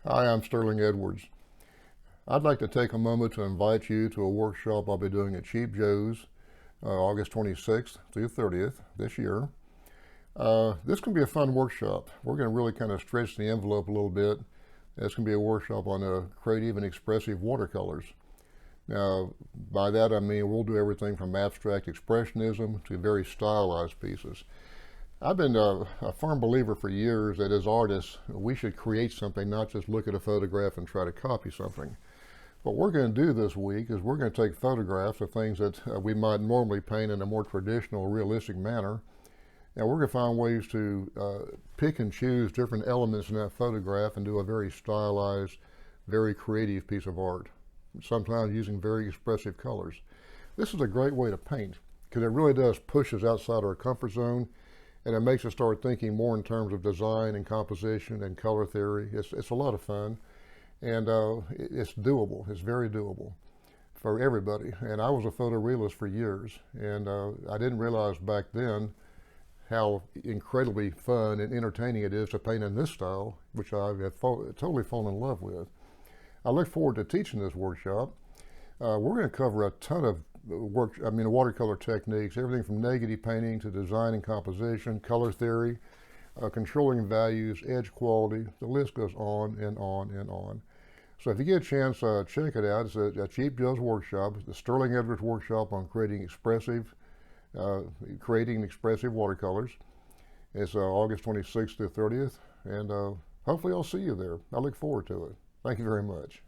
Hi, I'm Sterling Edwards. I'd like to take a moment to invite you to a workshop I'll be doing at Cheap Joe's August 26th through 30th this year. This can be a fun workshop. We're going to really kind of stretch the envelope a little bit. It's going to be a workshop on creative and expressive watercolors. Now, by that I mean we'll do everything from abstract expressionism to very stylized pieces. I've been a firm believer for years that as artists, we should create something, not just look at a photograph and try to copy something. What we're going to do this week is we're going to take photographs of things that we might normally paint in a more traditional, realistic manner, and we're going to find ways to pick and choose different elements in that photograph and do a very stylized, very creative piece of art, sometimes using very expressive colors. This is a great way to paint because it really does push us outside our comfort zone, and it makes us start thinking more in terms of design and composition and color theory. It's a lot of fun, and it's doable. It's very doable for everybody. And I was a photorealist for years, and I didn't realize back then how incredibly fun and entertaining it is to paint in this style, which I have totally fallen in love with. I look forward to teaching this workshop. We're going to cover a ton of watercolor techniques, everything from negative painting to design and composition, color theory, controlling values, edge quality. The list goes on and on and on. So if you get a chance, check it out. It's a Cheap Joe's workshop, the Sterling Edwards workshop on creating expressive watercolors. It's August 26th to 30th, and hopefully I'll see you there. I look forward to it. Thank you very much.